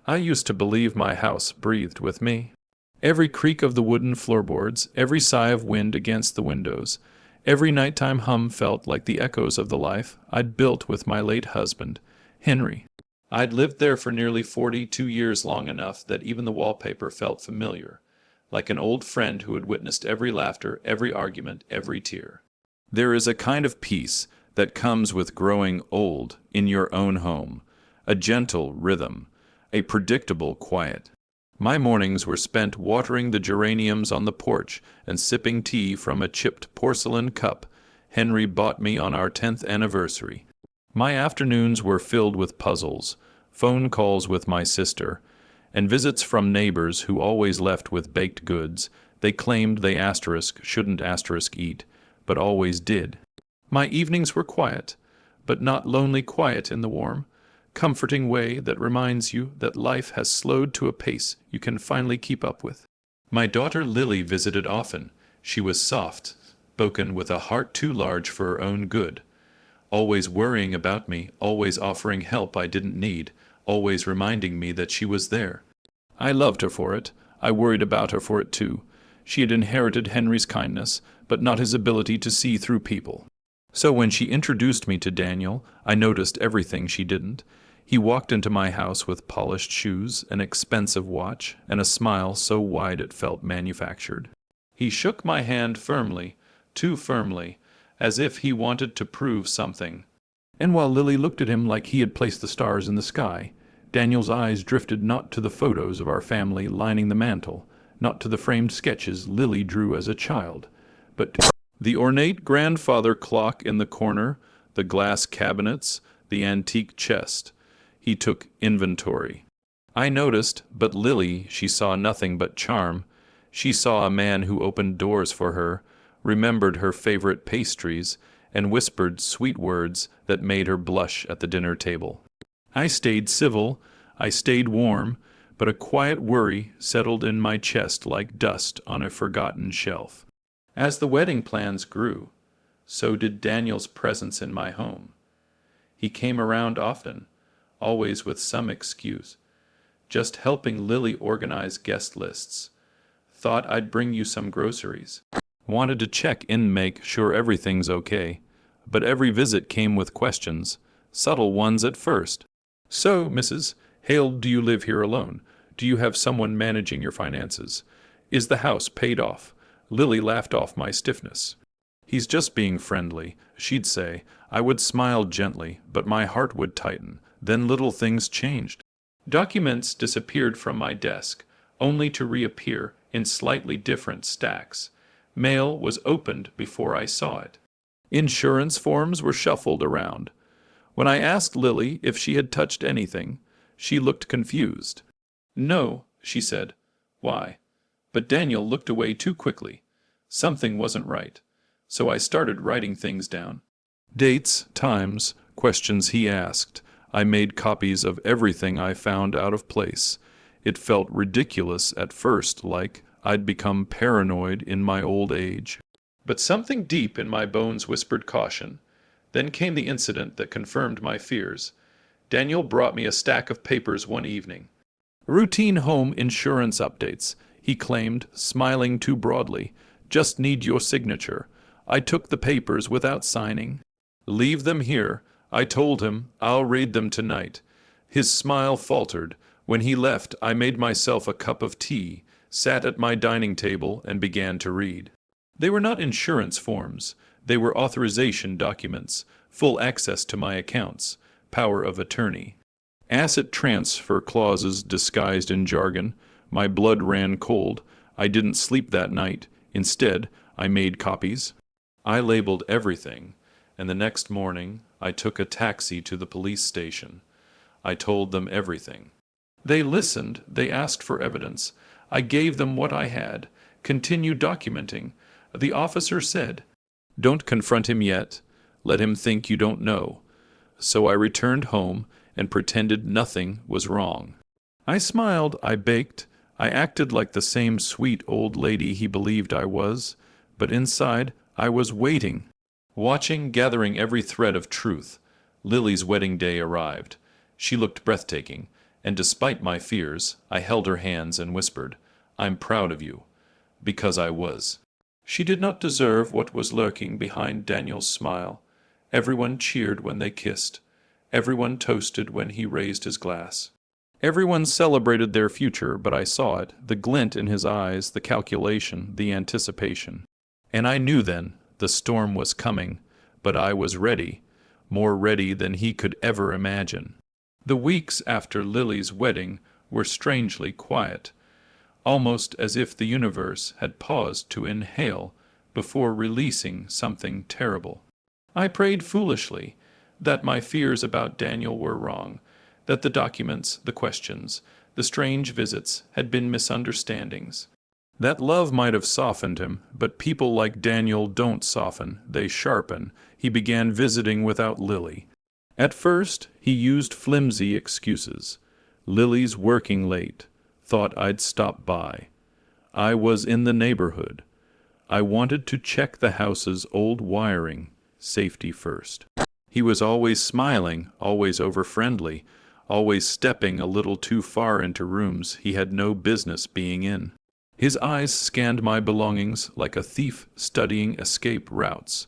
I used to believe my house breathed with me. Every creak of the wooden floorboards, every sigh of wind against the windows, every nighttime hum felt like the echoes of the life I'd built with my late husband, Henry. I'd lived there for nearly 42 years, long enough that even the wallpaper felt familiar, like an old friend who had witnessed every laughter, every argument, every tear. There is a kind of peace that comes with growing old in your own home, a gentle rhythm, a predictable quiet. My mornings were spent watering the geraniums on the porch and sipping tea from a chipped porcelain cup Henry bought me on our 10th anniversary. My afternoons were filled with puzzles, phone calls with my sister, and visits from neighbors who always left with baked goods they claimed they shouldn't eat, but always did. My evenings were quiet, but not lonely quiet in the warm, comforting way that reminds you that life has slowed to a pace you can finally keep up with. My daughter Lily visited often. She was soft, spoken with a heart too large for her own good, always worrying about me, always offering help I didn't need, always reminding me that she was there. I loved her for it. I worried about her for it too. She had inherited Henry's kindness, but not his ability to see through people. So when she introduced me to Daniel, I noticed everything she didn't. He walked into my house with polished shoes, an expensive watch, and a smile so wide it felt manufactured. He shook my hand firmly, too firmly, as if he wanted to prove something. And while Lily looked at him like he had placed the stars in the sky, Daniel's eyes drifted not to the photos of our family lining the mantel, not to the framed sketches Lily drew as a child, but to the ornate grandfather clock in the corner, the glass cabinets, the antique chest. He took inventory. I noticed, but Lily, she saw nothing but charm. She saw a man who opened doors for her, remembered her favorite pastries, and whispered sweet words that made her blush at the dinner table. I stayed civil, I stayed warm, but a quiet worry settled in my chest like dust on a forgotten shelf. As the wedding plans grew, so did Daniel's presence in my home. He came around often, always with some excuse, just helping Lily organize guest lists. Thought I'd bring you some groceries. Wanted to check in, make sure everything's okay. But every visit came with questions, subtle ones at first. So, Mrs. Hale, do you live here alone? Do you have someone managing your finances? Is the house paid off? Lily laughed off my stiffness. He's just being friendly, she'd say. I would smile gently, but my heart would tighten. Then little things changed. Documents disappeared from my desk, only to reappear in slightly different stacks. Mail was opened before I saw it. Insurance forms were shuffled around. When I asked Lily if she had touched anything, she looked confused. No, she said. Why? But Daniel looked away too quickly. Something wasn't right. So I started writing things down. Dates, times, questions he asked. I made copies of everything I found out of place. It felt ridiculous at first, like I'd become paranoid in my old age. But something deep in my bones whispered caution. Then came the incident that confirmed my fears. Daniel brought me a stack of papers one evening. Routine home insurance updates, he claimed, smiling too broadly. Just need your signature. I took the papers without signing. Leave them here. I told him I'll read them tonight. His smile faltered. When he left, I made myself a cup of tea, sat at my dining table, and began to read. They were not insurance forms. They were authorization documents, full access to my accounts, power of attorney. Asset transfer clauses disguised in jargon. My blood ran cold. I didn't sleep that night. Instead, I made copies. I labeled everything, and the next morning I took a taxi to the police station. I told them everything. They listened. They asked for evidence. I gave them what I had. Continue documenting. The officer said, "Don't confront him yet. Let him think you don't know." So I returned home and pretended nothing was wrong. I smiled, I baked, I acted like the same sweet old lady he believed I was, but inside I was waiting, watching, gathering every thread of truth. Lily's wedding day arrived. She looked breathtaking. And despite my fears, I held her hands and whispered, "I'm proud of you." Because I was. She did not deserve what was lurking behind Daniel's smile. Everyone cheered when they kissed. Everyone toasted when he raised his glass. Everyone celebrated their future, but I saw it, the glint in his eyes, the calculation, the anticipation. And I knew then the storm was coming, but I was ready, more ready than he could ever imagine. The weeks after Lily's wedding were strangely quiet, almost as if the universe had paused to inhale before releasing something terrible. I prayed foolishly that my fears about Daniel were wrong, that the documents, the questions, the strange visits had been misunderstandings. That love might have softened him, but people like Daniel don't soften, they sharpen. He began visiting without Lily. At first, he used flimsy excuses. Lily's working late. Thought I'd stop by. I was in the neighborhood. I wanted to check the house's old wiring. Safety first. He was always smiling, always over-friendly, always stepping a little too far into rooms he had no business being in. His eyes scanned my belongings like a thief studying escape routes,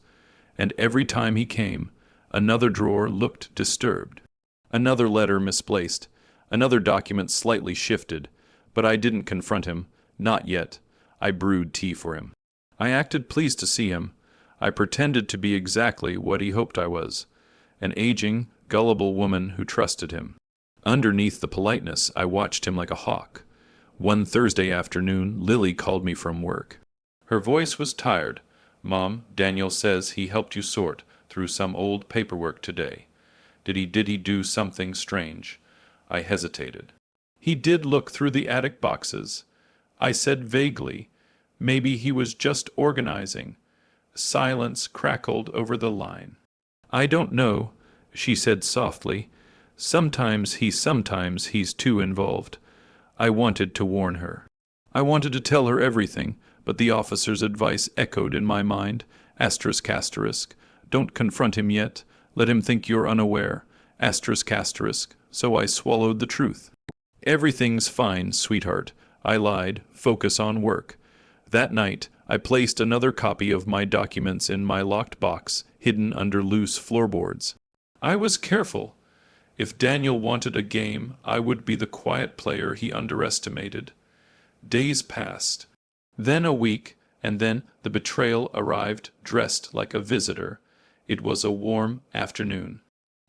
and every time he came, another drawer looked disturbed. Another letter misplaced, another document slightly shifted, but I didn't confront him, not yet. I brewed tea for him. I acted pleased to see him. I pretended to be exactly what he hoped I was, an aging, gullible woman who trusted him. Underneath the politeness, I watched him like a hawk. One Thursday afternoon, Lily called me from work. Her voice was tired. "Mom, Daniel says he helped you sort through some old paperwork today. Did he do something strange?" I hesitated. "He did look through the attic boxes." I said vaguely, "Maybe he was just organizing." Silence crackled over the line. "I don't know," she said softly. Sometimes he's too involved." I wanted to warn her. I wanted to tell her everything, but the officer's advice echoed in my mind. Asterisk, asterisk. Don't confront him yet. Let him think you're unaware. Asterisk, asterisk. So I swallowed the truth. "Everything's fine, sweetheart." I lied. "Focus on work." That night, I placed another copy of my documents in my locked box, hidden under loose floorboards. I was careful. If Daniel wanted a game, I would be the quiet player he underestimated. Days passed. Then a week, and then the betrayal arrived dressed like a visitor. It was a warm afternoon.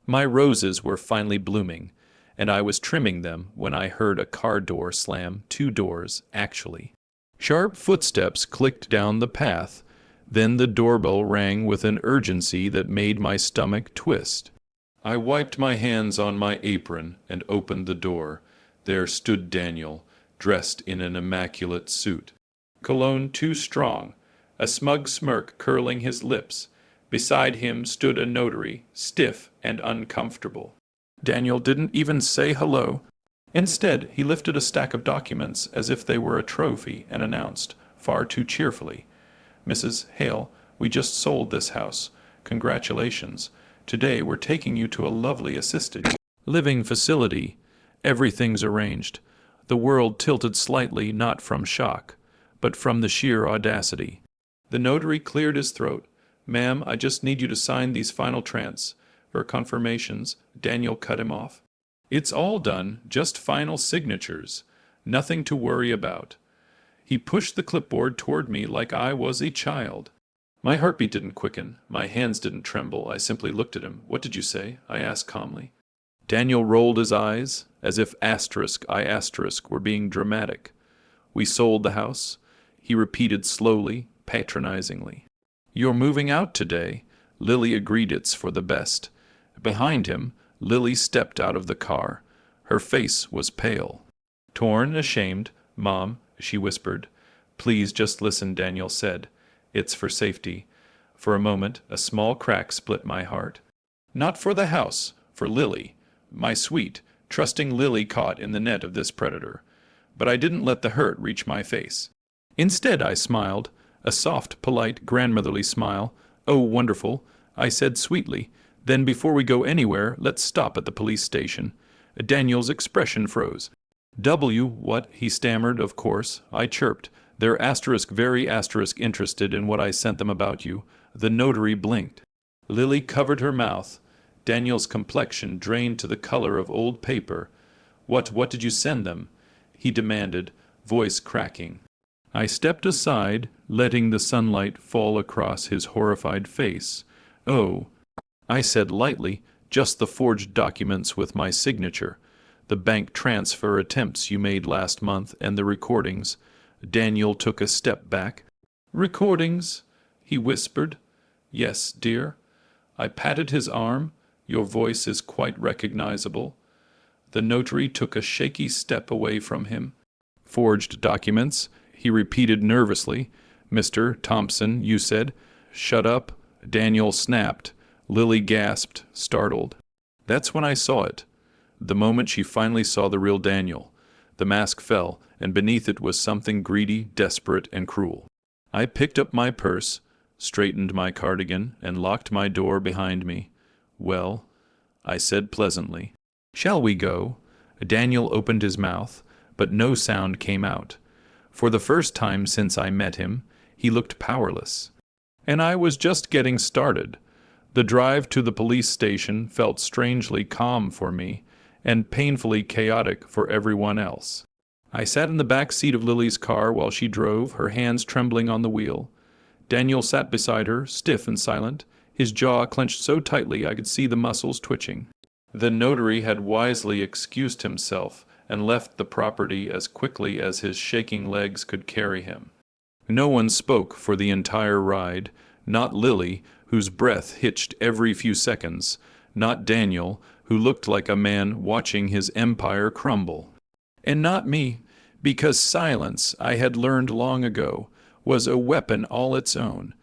My roses were finally blooming, and I was trimming them when I heard a car door slam, 2 doors, actually. Sharp footsteps clicked down the path. Then the doorbell rang with an urgency that made my stomach twist. I wiped my hands on my apron and opened the door. There stood Daniel, dressed in an immaculate suit. Cologne too strong, a smug smirk curling his lips. Beside him stood a notary, stiff and uncomfortable. Daniel didn't even say hello. Instead, he lifted a stack of documents as if they were a trophy and announced, far too cheerfully, "Mrs. Hale, we just sold this house. Congratulations. Today we're taking you to a lovely assisted living facility. Everything's arranged." The world tilted slightly, not from shock, but from the sheer audacity. The notary cleared his throat. "Ma'am, I just need you to sign these final transfer confirmations." Daniel cut him off. "It's all done, just final signatures. Nothing to worry about." He pushed the clipboard toward me like I was a child. My heartbeat didn't quicken. My hands didn't tremble. I simply looked at him. "What did you say?" I asked calmly. Daniel rolled his eyes, as if asterisk were being dramatic. "We sold the house," he repeated slowly, patronizingly. "You're moving out today." Lily agreed it's for the best. Behind him, Lily stepped out of the car. Her face was pale. "Torn, ashamed, Mom," she whispered. "Please just listen," Daniel said. "It's for safety." For a moment, a small crack split my heart. Not for the house, for Lily, my sweet, trusting Lily caught in the net of this predator. But I didn't let the hurt reach my face. Instead, I smiled, a soft, polite, grandmotherly smile. "Oh, wonderful," I said sweetly. "Then before we go anywhere, let's stop at the police station." Daniel's expression froze. W, what? He stammered. Of course, I chirped. They're very interested in what I sent them about you. The notary blinked. Lily covered her mouth. Daniel's complexion drained to the color of old paper. What did you send them? He demanded, voice cracking. I stepped aside, letting the sunlight fall across his horrified face. Oh, I said lightly, just the forged documents with my signature. The bank transfer attempts you made last month and the recordings. Daniel took a step back. Recordings? He whispered. Yes, dear. I patted his arm. Your voice is quite recognizable. The notary took a shaky step away from him. Forged documents, he repeated nervously. Mr. Thompson, you said. Shut up. Daniel snapped. Lily gasped, startled. That's when I saw it. The moment she finally saw the real Daniel. The mask fell, and beneath it was something greedy, desperate, and cruel. I picked up my purse, straightened my cardigan, and locked my door behind me. Well, I said pleasantly. Shall we go? Daniel opened his mouth, but no sound came out. For the first time since I met him, he looked powerless. And I was just getting started. The drive to the police station felt strangely calm for me, and painfully chaotic for everyone else. I sat in the back seat of Lily's car while she drove, her hands trembling on the wheel. Daniel sat beside her, stiff and silent, his jaw clenched so tightly I could see the muscles twitching. The notary had wisely excused himself and left the property as quickly as his shaking legs could carry him. No one spoke for the entire ride, not Lily, whose breath hitched every few seconds, not Daniel, who looked like a man watching his empire crumble. And not me, because silence, I had learned long ago, was a weapon all its own.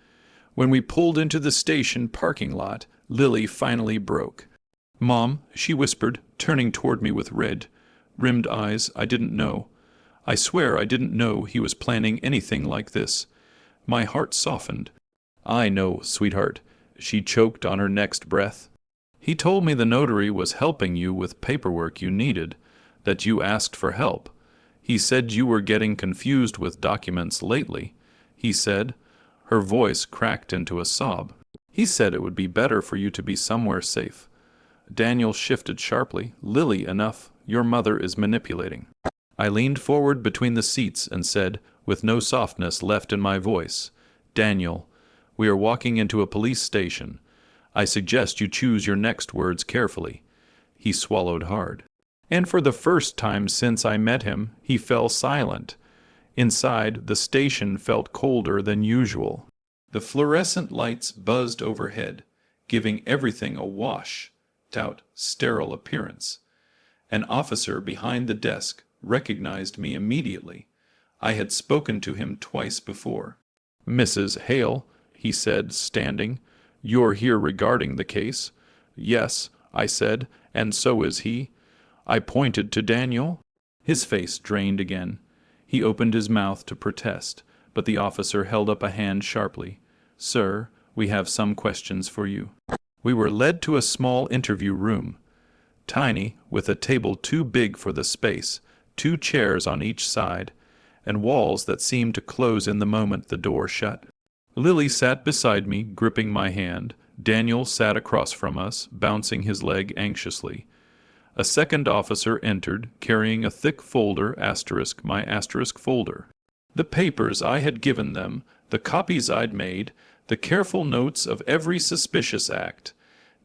When we pulled into the station parking lot, Lily finally broke. Mom, she whispered, turning toward me with rimmed eyes. I didn't know. I swear I didn't know he was planning anything like this. My heart softened. I know, sweetheart. She choked on her next breath. He told me the notary was helping you with paperwork you needed, that you asked for help. He said you were getting confused with documents lately. He said, her voice cracked into a sob. He said it would be better for you to be somewhere safe. Daniel shifted sharply. Lily, enough. Your mother is manipulating. I leaned forward between the seats and said, with no softness left in my voice, Daniel, we are walking into a police station. I suggest you choose your next words carefully. He swallowed hard. And for the first time since I met him, he fell silent. Inside, the station felt colder than usual. The fluorescent lights buzzed overhead, giving everything a washed-out, sterile appearance. An officer behind the desk recognized me immediately. I had spoken to him twice before. Mrs. Hale, he said, standing, you're here regarding the case. Yes, I said, and so is he. I pointed to Daniel. His face drained again. He opened his mouth to protest, but the officer held up a hand sharply. Sir, we have some questions for you. We were led to a small interview room. Tiny, with a table too big for the space, 2 chairs on each side, and walls that seemed to close in the moment the door shut. Lily sat beside me, gripping my hand. Daniel sat across from us, bouncing his leg anxiously. A second officer entered, carrying a thick folder, my folder. The papers I had given them, the copies I'd made, the careful notes of every suspicious act.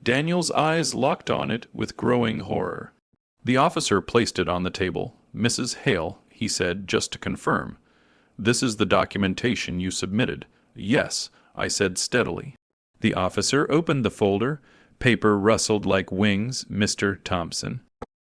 Daniel's eyes locked on it with growing horror. The officer placed it on the table. Mrs. Hale, he said, just to confirm. This is the documentation you submitted. Yes, I said steadily. The officer opened the folder. Paper rustled like wings, Mr. Thompson.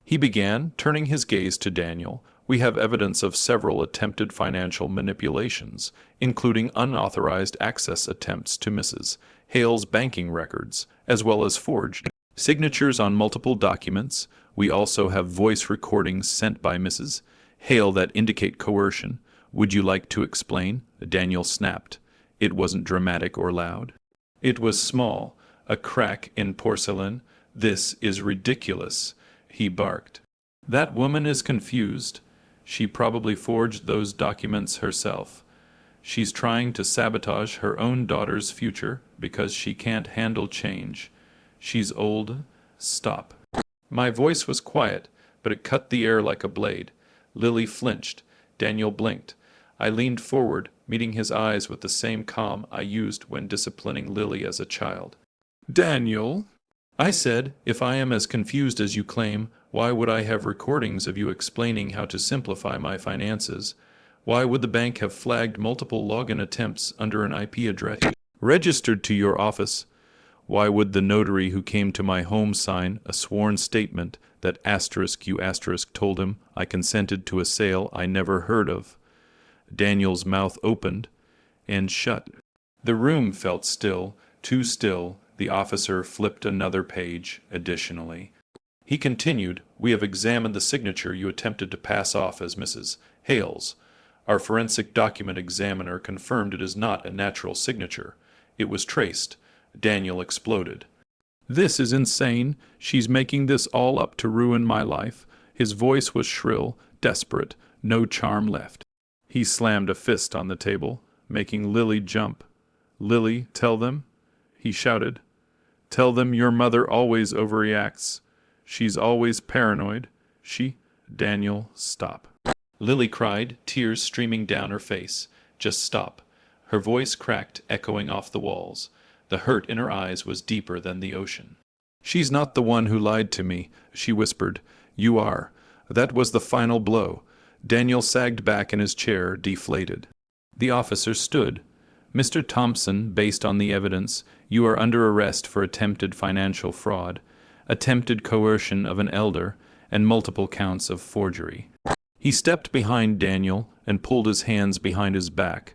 He began, turning his gaze to Daniel. We have evidence of several attempted financial manipulations, including unauthorized access attempts to Mrs. Hale's banking records, as well as forged signatures on multiple documents. We also have voice recordings sent by Mrs. Hale that indicate coercion. Would you like to explain? Daniel snapped. It wasn't dramatic or loud. It was small, a crack in porcelain. This is ridiculous, he barked. That woman is confused. She probably forged those documents herself. She's trying to sabotage her own daughter's future because she can't handle change. She's old. Stop." My voice was quiet, but it cut the air like a blade. Lily flinched. Daniel blinked. I leaned forward, meeting his eyes with the same calm I used when disciplining Lily as a child. "Daniel," I said, "if I am as confused as you claim, why would I have recordings of you explaining how to simplify my finances? Why would the bank have flagged multiple login attempts under an IP address registered to your office? Why would the notary who came to my home sign a sworn statement that you told him I consented to a sale I never heard of?" Daniel's mouth opened and shut. The room felt still, too still. The officer flipped another page. Additionally, he continued, "We have examined the signature you attempted to pass off as Mrs. Hale's. Our forensic document examiner confirmed it is not a natural signature. It was traced." Daniel exploded. "This is insane. She's making this all up to ruin my life." His voice was shrill, desperate, no charm left. He slammed a fist on the table, making Lily jump. "Lily, tell them," he shouted. "Tell them your mother always overreacts. She's always paranoid. Daniel, stop." Lily cried, tears streaming down her face. "Just stop." Her voice cracked, echoing off the walls. The hurt in her eyes was deeper than the ocean. "She's not the one who lied to me," she whispered. "You are." That was the final blow. Daniel sagged back in his chair, deflated. The officer stood. "Mr. Thompson, based on the evidence, you are under arrest for attempted financial fraud, attempted coercion of an elder, and multiple counts of forgery." He stepped behind Daniel and pulled his hands behind his back.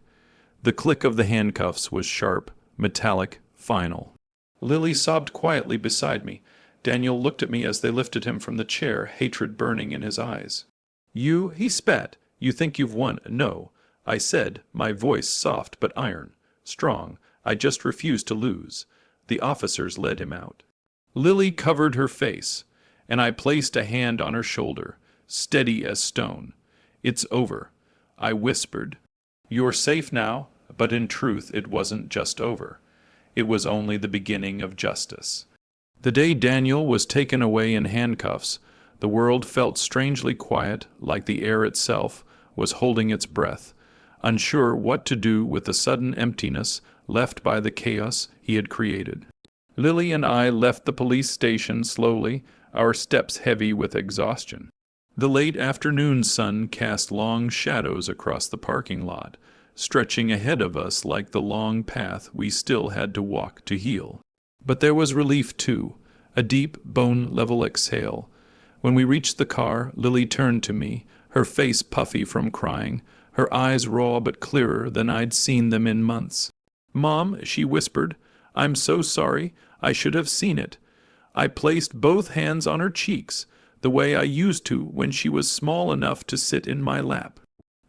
The click of the handcuffs was sharp, metallic, final. Lily sobbed quietly beside me. Daniel looked at me as they lifted him from the chair, hatred burning in his eyes. He spat. "You think you've won?" "No," I said, my voice soft but iron, strong. "I just refuse to lose." The officers led him out. Lily covered her face, and I placed a hand on her shoulder, steady as stone. "It's over," I whispered. "You're safe now," but in truth it wasn't just over. It was only the beginning of justice. The day Daniel was taken away in handcuffs, the world felt strangely quiet, like the air itself was holding its breath, unsure what to do with the sudden emptiness left by the chaos he had created. Lily and I left the police station slowly, our steps heavy with exhaustion. The late afternoon sun cast long shadows across the parking lot, stretching ahead of us like the long path we still had to walk to heal. But there was relief too, a deep, bone-level exhale. When we reached the car, Lily turned to me, her face puffy from crying, her eyes raw but clearer than I'd seen them in months. "Mom," she whispered, "I'm so sorry. I should have seen it." I placed both hands on her cheeks, the way I used to when she was small enough to sit in my lap.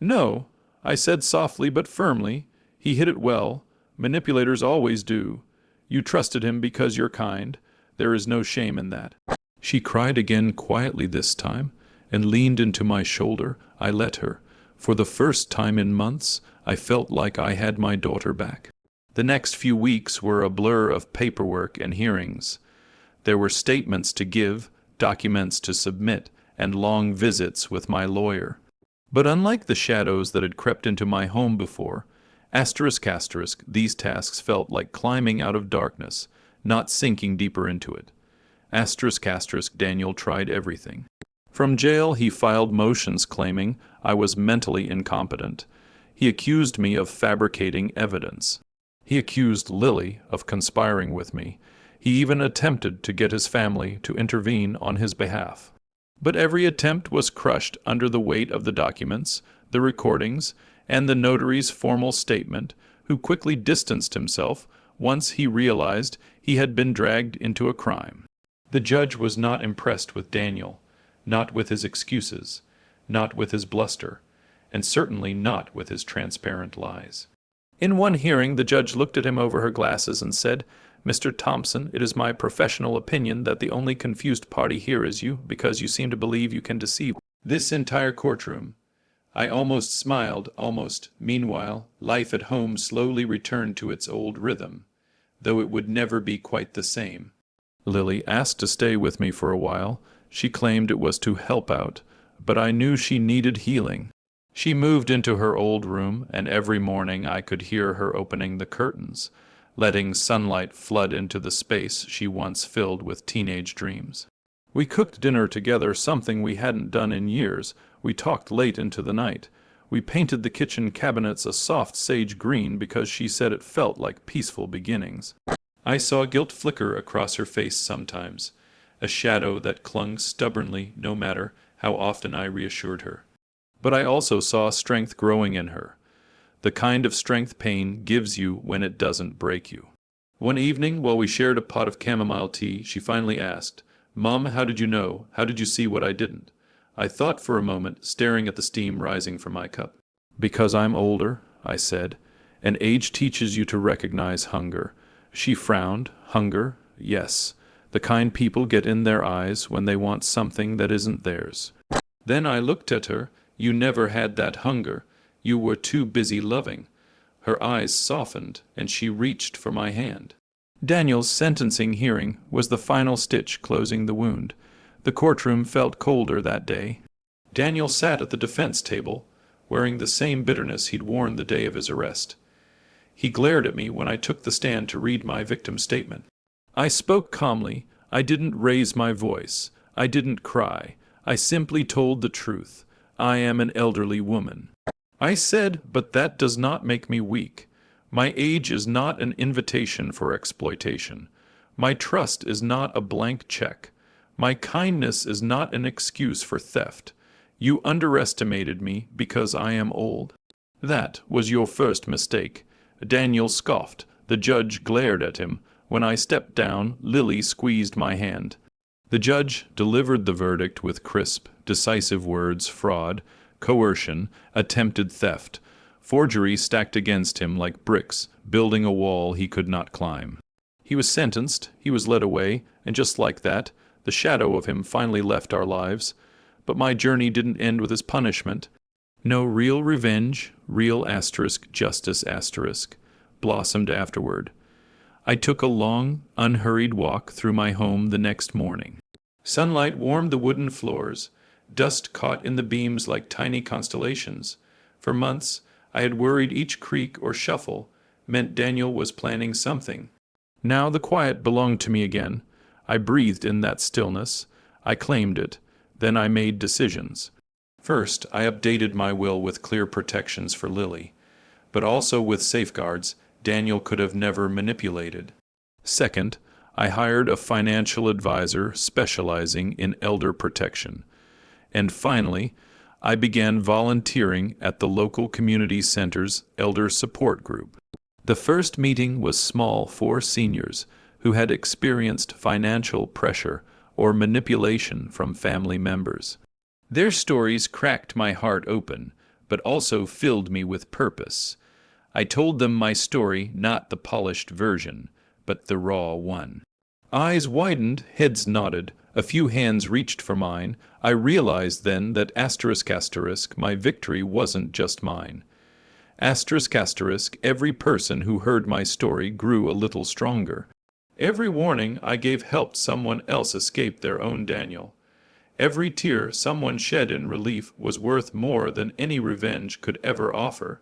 "No," I said softly but firmly. "He hid it well. Manipulators always do. You trusted him because you're kind. There is no shame in that." She cried again quietly this time, and leaned into my shoulder. I let her. For the first time in months, I felt like I had my daughter back. The next few weeks were a blur of paperwork and hearings. There were statements to give, documents to submit, and long visits with my lawyer. But unlike the shadows that had crept into my home before, these tasks felt like climbing out of darkness, not sinking deeper into it. Daniel tried everything. From jail, he filed motions claiming I was mentally incompetent. He accused me of fabricating evidence. He accused Lily of conspiring with me. He even attempted to get his family to intervene on his behalf. But every attempt was crushed under the weight of the documents, the recordings, and the notary's formal statement, who quickly distanced himself once he realized he had been dragged into a crime. The judge was not impressed with Daniel, not with his excuses, not with his bluster, and certainly not with his transparent lies. In one hearing, the judge looked at him over her glasses and said, Mr. Thompson, it is my professional opinion that the only confused party here is you, because you seem to believe you can deceive this entire courtroom. I almost smiled, almost. Meanwhile, life at home slowly returned to its old rhythm, though it would never be quite the same. Lily asked to stay with me for a while. She claimed it was to help out, but I knew she needed healing. She moved into her old room, and every morning I could hear her opening the curtains, letting sunlight flood into the space she once filled with teenage dreams. We cooked dinner together, something we hadn't done in years. We talked late into the night. We painted the kitchen cabinets a soft sage green because she said it felt like peaceful beginnings. I saw guilt flicker across her face sometimes, a shadow that clung stubbornly no matter how often I reassured her. But I also saw strength growing in her, the kind of strength pain gives you when it doesn't break you. One evening, while we shared a pot of chamomile tea, she finally asked, "Mom, how did you know? How did you see what I didn't?" I thought for a moment, staring at the steam rising from my cup. "Because I'm older," I said, "and age teaches you to recognize hunger." She frowned. "Hunger? Yes. The kind people get in their eyes when they want something that isn't theirs." Then I looked at her. "You never had that hunger. You were too busy loving." Her eyes softened, and she reached for my hand. Daniel's sentencing hearing was the final stitch closing the wound. The courtroom felt colder that day. Daniel sat at the defense table, wearing the same bitterness he'd worn the day of his arrest. He glared at me when I took the stand to read my victim's statement. I spoke calmly. I didn't raise my voice. I didn't cry. I simply told the truth. I am an elderly woman. I said, but that does not make me weak. My age is not an invitation for exploitation. My trust is not a blank check. My kindness is not an excuse for theft. You underestimated me because I am old. That was your first mistake. Daniel scoffed. The judge glared at him. When I stepped down, Lily squeezed my hand. The judge delivered the verdict with crisp, decisive words: fraud, coercion, attempted theft, forgery stacked against him like bricks, building a wall he could not climb. He was sentenced, he was led away, and just like that, the shadow of him finally left our lives. But my journey didn't end with his punishment. No real revenge, real justice blossomed afterward. I took a long, unhurried walk through my home the next morning. Sunlight warmed the wooden floors. Dust caught in the beams like tiny constellations. For months, I had worried each creak or shuffle meant Daniel was planning something. Now the quiet belonged to me again. I breathed in that stillness. I claimed it. Then I made decisions. First, I updated my will with clear protections for Lily, but also with safeguards Daniel could have never manipulated. Second, I hired a financial advisor specializing in elder protection. And finally, I began volunteering at the local community center's elder support group. The first meeting was small for seniors who had experienced financial pressure or manipulation from family members. Their stories cracked my heart open, but also filled me with purpose. I told them my story, not the polished version, but the raw one. Eyes widened, heads nodded. A few hands reached for mine. I realized then that my victory wasn't just mine. Every person who heard my story grew a little stronger. Every warning I gave helped someone else escape their own Daniel. Every tear someone shed in relief was worth more than any revenge could ever offer.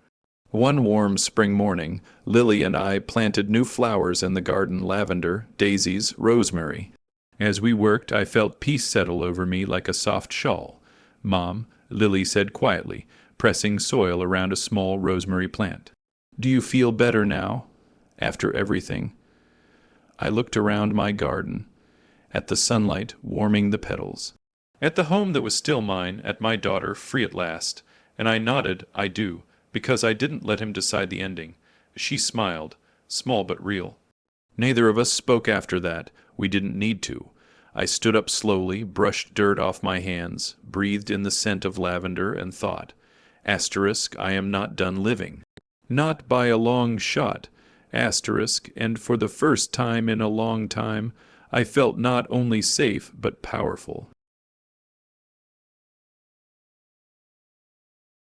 One warm spring morning, Lily and I planted new flowers in the garden: lavender, daisies, rosemary. As we worked, I felt peace settle over me like a soft shawl. "Mom," Lily said quietly, pressing soil around a small rosemary plant. "Do you feel better now, after everything?" I looked around my garden, at the sunlight warming the petals, at the home that was still mine, at my daughter, free at last, and I nodded, "I do," because I didn't let him decide the ending. She smiled, small but real. Neither of us spoke after that. We didn't need to. I stood up slowly, brushed dirt off my hands, breathed in the scent of lavender, and thought, I am not done living. Not by a long shot. And for the first time in a long time, I felt not only safe but powerful.